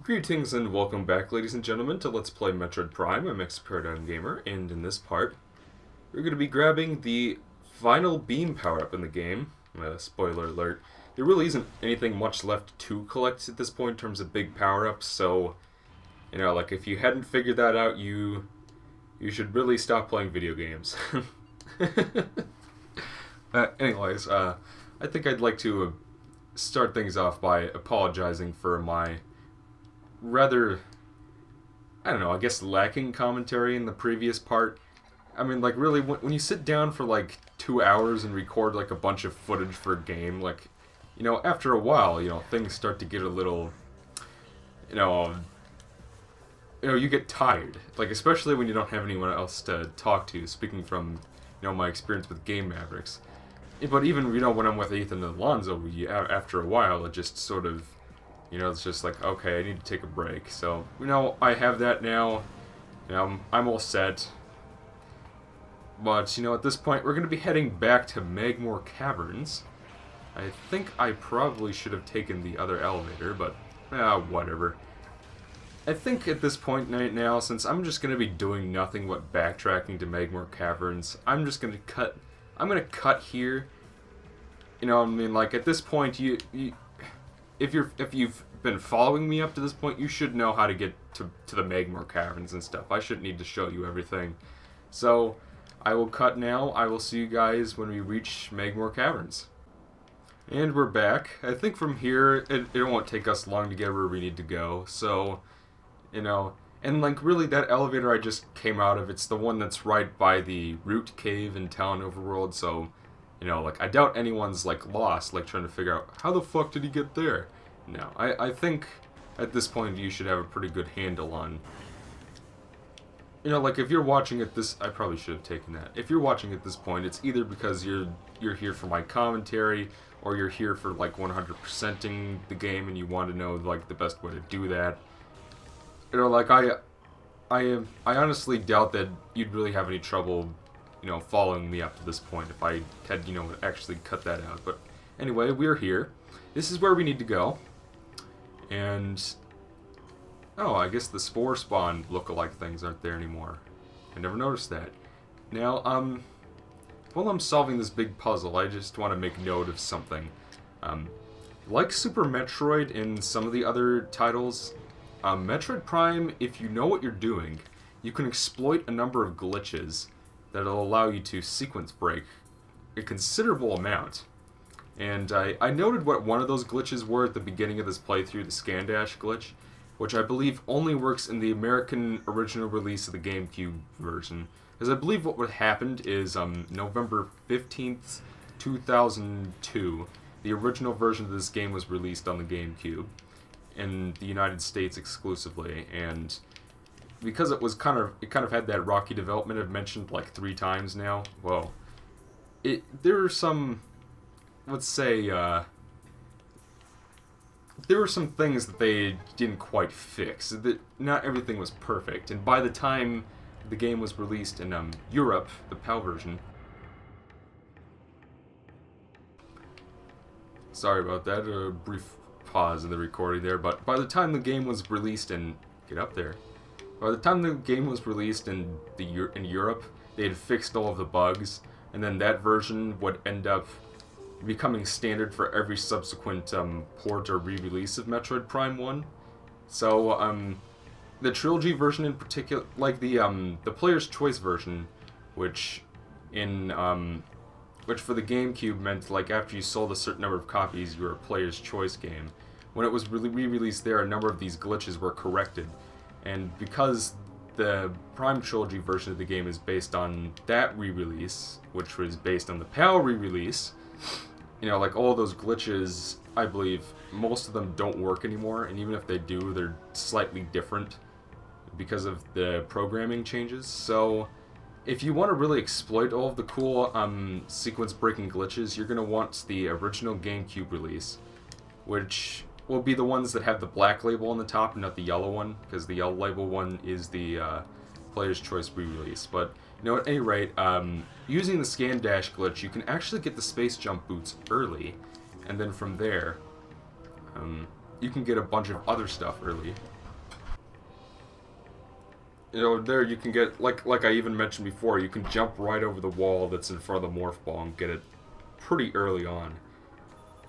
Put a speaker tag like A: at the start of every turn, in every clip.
A: Greetings and welcome back, ladies and gentlemen, to Let's Play Metroid Prime. I'm Paradigm Gamer, and in this part, we're going to be grabbing the final beam power-up in the game. Spoiler alert. There really isn't anything much left to collect at this point in terms of big power-ups, so, like, if you hadn't figured that out, you should really stop playing video games. Anyways, I think I'd like to start things off by apologizing for my rather, I don't know, I guess lacking commentary in the previous part. I mean, like, really, when you sit down for, like, 2 hours and record, like, a bunch of footage for a game, like, after a while, things start to get a little, you get tired. Like, especially when you don't have anyone else to talk to, speaking from, my experience with Game Mavericks. But even, when I'm with Ethan and Alonzo, after a while, it just sort of, it's just like, okay, I need to take a break. So, I have that now. I'm all set. But, at this point, we're going to be heading back to Magmore Caverns. I think I probably should have taken the other elevator, but, whatever. I think at this point right now, since I'm just going to be doing nothing but backtracking to Magmore Caverns, I'm just going to cut. I'm going to cut here. Like, at this point, if you've been following me up to this point, you should know how to get to the Magmore Caverns and stuff. I shouldn't need to show you everything. So, I will cut now. I will see you guys when we reach Magmore Caverns. And we're back. I think from here, it won't take us long to get where we need to go. So, and like really that elevator I just came out of, it's the one that's right by the root cave in Town Overworld. So, like I doubt anyone's like lost, like trying to figure out how the fuck did he get there. No, I think at this point you should have a pretty good handle on. Like if you're watching at this, I probably should have taken that. If you're watching at this point, it's either because you're here for my commentary, or you're here for like 100%ing the game and you want to know like the best way to do that. Like I honestly doubt that you'd really have any trouble, following me up to this point if I had, actually cut that out. But anyway, we're here. This is where we need to go. And oh, I guess the spore spawn look-alike things aren't there anymore. I never noticed that. Now, while I'm solving this big puzzle, I just want to make note of something. Like Super Metroid and some of the other titles, Metroid Prime, if you know what you're doing, you can exploit a number of glitches that'll allow you to sequence break a considerable amount. And I noted what one of those glitches were at the beginning of this playthrough, the scan dash glitch, which I believe only works in the American original release of the GameCube version. Because I believe what would happened is November 15th, 2002, the original version of this game was released on the GameCube in the United States exclusively, and because it was kind of had that rocky development I've mentioned like 3 times now. Well, there are some, let's say, there were some things that they didn't quite fix. That not everything was perfect, and by the time the game was released in Europe, the PAL version. Sorry about that, a brief pause in the recording there, but by the time the game was released in... Get up there. By the time the game was released in Europe, they had fixed all of the bugs, and then that version would end up becoming standard for every subsequent port or re-release of Metroid Prime 1. So, the trilogy version in particular, like the Player's Choice version, which for the GameCube meant like after you sold a certain number of copies, you were a Player's Choice game. When it was re-released there, a number of these glitches were corrected, and because the Prime Trilogy version of the game is based on that re-release, which was based on the PAL re-release, like all those glitches, I believe most of them don't work anymore, and even if they do, they're slightly different because of the programming changes. So if you want to really exploit all of the cool sequence breaking glitches, you're going to want the original GameCube release, which will be the ones that have the black label on the top and not the yellow one, because the yellow label one is the Player's Choice re-release. But at any rate, using the scan dash glitch, you can actually get the space jump boots early, and then from there, you can get a bunch of other stuff early. You know, there you can get, like I even mentioned before, you can jump right over the wall that's in front of the morph ball and get it pretty early on.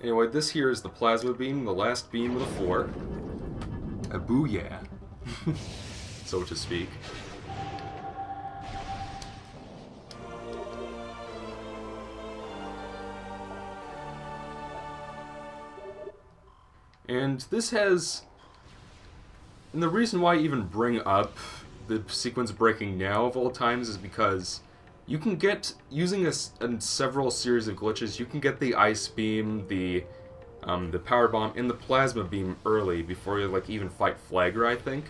A: Anyway, this here is the plasma beam, the last beam of the floor. A booyah, so to speak. And this has... And the reason why I even bring up the sequence breaking now of all times is because you can get, using several series of glitches, you can get the ice beam, the power bomb, and the plasma beam early before you like even fight Flagger, I think,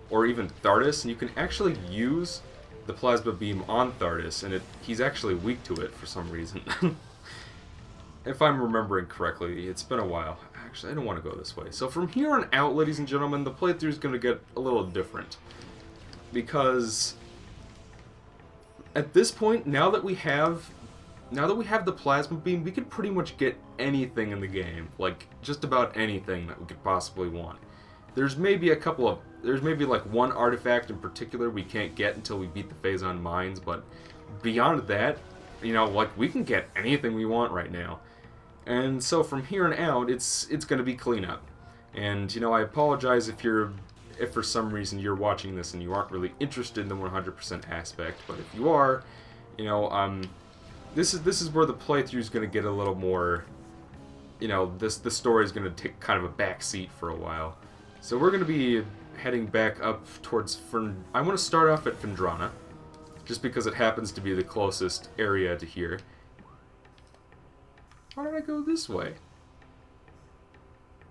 A: or even Thardus, and you can actually use the plasma beam on Thardus, and he's actually weak to it for some reason. If I'm remembering correctly, it's been a while. Actually, I don't want to go this way. So from here on out, ladies and gentlemen, the playthrough is going to get a little different. Because at this point, now that we have the plasma beam, we could pretty much get anything in the game. Like, just about anything that we could possibly want. There's maybe like one artifact in particular we can't get until we beat the Phazon Mines, but beyond that, you know, like, we can get anything we want right now. And so from here on out, it's going to be cleanup. And, you know, I apologize if for some reason you're watching this and you aren't really interested in the 100% aspect, but if you are, you know, this is where the playthrough is going to get a little more, you know, the story is going to take kind of a back seat for a while. So we're going to be heading back up towards I want to start off at Phendrana, just because it happens to be the closest area to here. Why did I go this way?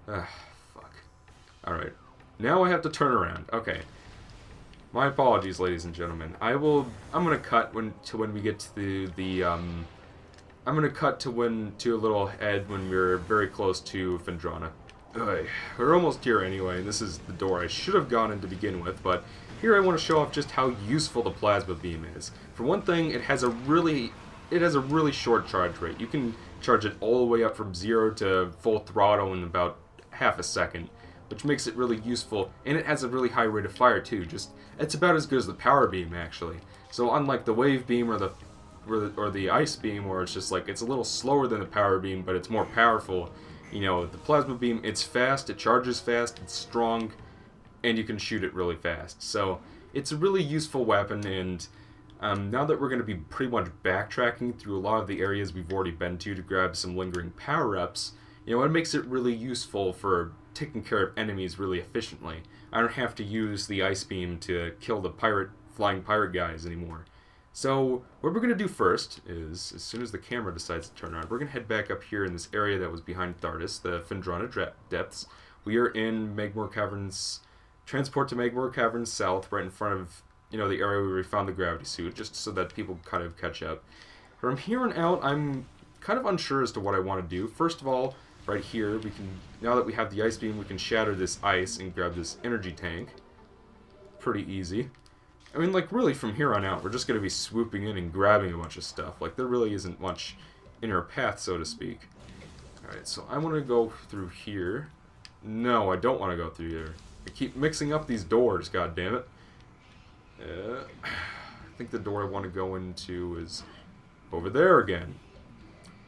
A: Ah, fuck. Alright. Now I have to turn around. Okay. My apologies, ladies and gentlemen. I'm gonna cut to when we get to I'm gonna cut to a little ahead when we're very close to Phendrana. We're almost here anyway, and this is the door I should have gone in to begin with, but here I want to show off just how useful the plasma beam is. For one thing, it has a really short charge rate. You can charge it all the way up from 0 to full throttle in about half a second, which makes it really useful, and it has a really high rate of fire too. It's about as good as the power beam actually. So unlike the wave beam or the ice beam, where it's just like it's a little slower than the power beam, but it's more powerful. You know, the plasma beam, it's fast, it charges fast, it's strong, and you can shoot it really fast. So it's a really useful weapon, and now that we're going to be pretty much backtracking through a lot of the areas we've already been to grab some lingering power-ups, you know, it makes it really useful for taking care of enemies really efficiently. I don't have to use the ice beam to kill the flying pirate guys anymore. So what we're going to do first is, as soon as the camera decides to turn on, we're going to head back up here in this area that was behind Thardus, the Phendrana Depths. We are in Magmoor Caverns, transport to Magmoor Caverns South, right in front of, you know, the area where we found the gravity suit, just so that people kind of catch up. From here on out, I'm kind of unsure as to what I want to do. First of all, right here, now that we have the ice beam, we can shatter this ice and grab this energy tank. Pretty easy. I mean, like, really, from here on out, we're just going to be swooping in and grabbing a bunch of stuff. Like, there really isn't much in our path, so to speak. Alright, so I want to go through here. No, I don't want to go through here. I keep mixing up these doors, goddammit. I think the door I want to go into is over there again.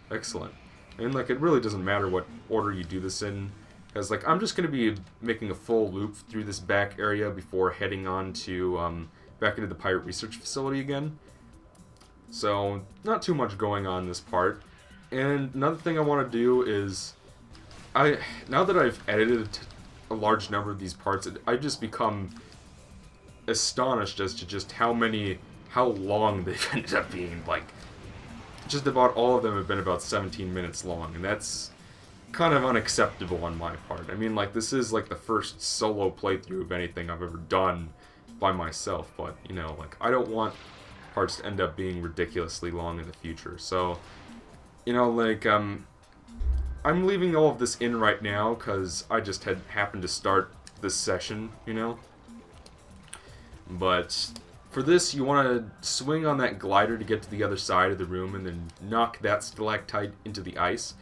A: Excellent. And, like, it really doesn't matter what order you do this in, because, like, I'm just going to be making a full loop through this back area before heading on to, back into the Pirate Research Facility again. So, not too much going on this part. And another thing I want to do is, now that I've edited a large number of these parts, I've just become astonished as to just how long they've ended up being. Like, just about all of them have been about 17 minutes long, and that's kind of unacceptable on my part. I mean, like, this is like the first solo playthrough of anything I've ever done by myself, but, you know, like, I don't want parts to end up being ridiculously long in the future. So, you know, like, I'm leaving all of this in right now because I just happened to start this session, you know. But for this, you want to swing on that glider to get to the other side of the room and then knock that stalactite into the ice,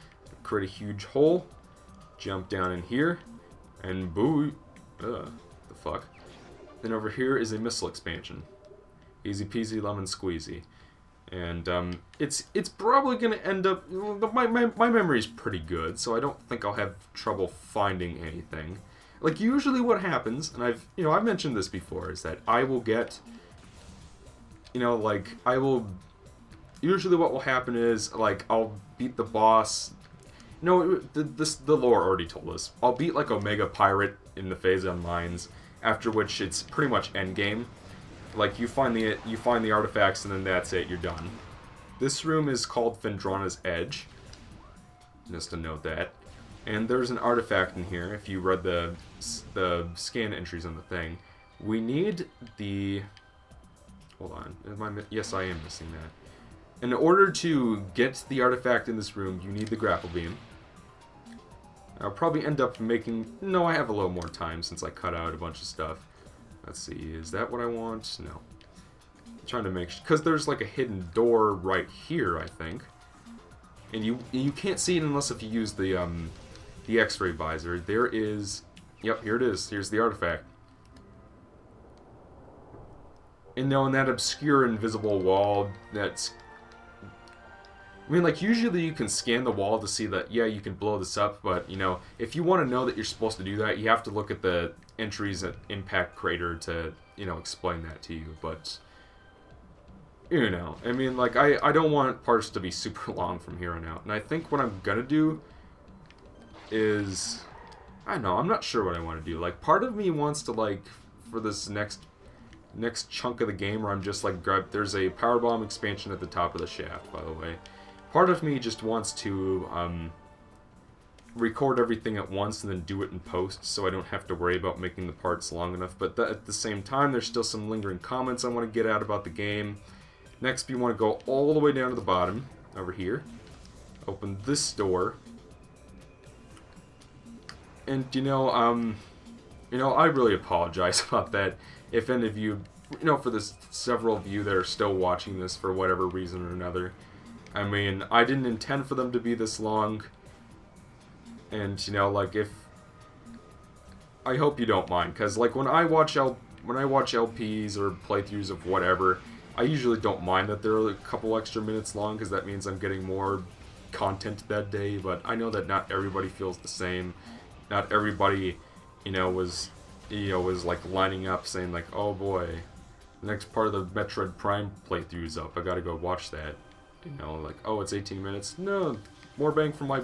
A: create a huge hole, jump down in here, and boo, the fuck. Then over here is a missile expansion. Easy peasy lemon squeezy. And it's probably going to end up... My memory is pretty good, so I don't think I'll have trouble finding anything. Like, usually what happens, and I've mentioned this before, is that I will get... Usually what will happen is, like, I'll beat the boss... the lore already told us. I'll beat, like, Omega Pirate in the Phazon Mines, after which it's pretty much endgame. Like, you find the artifacts, and then that's it, you're done. This room is called Phendrana's Edge. Just to note that. And there's an artifact in here, if you read the scan entries on the thing. We need the... Hold on. Yes, I am missing that. In order to get the artifact in this room, you need the grapple beam. I'll probably end up making... No, I have a little more time since I cut out a bunch of stuff. Let's see, is that what I want? No. I'm trying to make... Because there's like a hidden door right here, I think. And you can't see it unless if you use the X-ray visor. There is... Yep, here it is. Here's the artifact. And now in that obscure invisible wall, that's... I mean, like, usually you can scan the wall to see that, yeah, you can blow this up, but, if you want to know that you're supposed to do that, you have to look at the entries at Impact Crater to, explain that to you, but, I mean, like, I don't want parts to be super long from here on out, and I think what I'm gonna do is, I don't know, I'm not sure what I want to do. Like, part of me wants to, like, for this next chunk of the game where I'm just, like, there's a power bomb expansion at the top of the shaft, by the way. Part of me just wants to record everything at once and then do it in post so I don't have to worry about making the parts long enough. But at the same time, there's still some lingering comments I want to get out about the game. Next, you want to go all the way down to the bottom, over here. Open this door. And, I really apologize about that. If any of you, for the several of you that are still watching this for whatever reason or another. I mean, I didn't intend for them to be this long, and, like, if... I hope you don't mind, because, like, when I watch LPs or playthroughs of whatever, I usually don't mind that they're a couple extra minutes long, because that means I'm getting more content that day, but I know that not everybody feels the same. Not everybody, was like, lining up saying, like, oh boy, the next part of the Metroid Prime playthrough's up, I gotta go watch that. Like, oh, it's 18 minutes. No, more bang for my...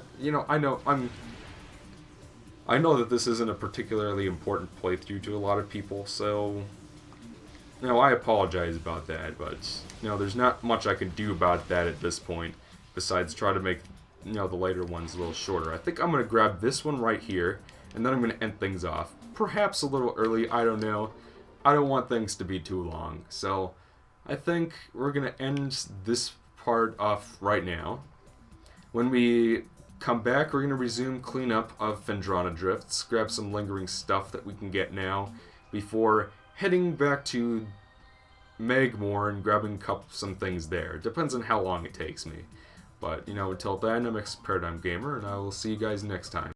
A: I know that this isn't a particularly important playthrough to a lot of people, so... I apologize about that, but, there's not much I can do about that at this point, besides try to make, the later ones a little shorter. I think I'm going to grab this one right here, and then I'm going to end things off. Perhaps a little early, I don't know. I don't want things to be too long, so I think we're going to end this part off right now. When we come back, we're going to resume cleanup of Phendrana Drifts, grab some lingering stuff that we can get now, before heading back to Magmore and grabbing some things there. Depends on how long it takes me. But, until then, I'm Paradigm Gamer, and I will see you guys next time.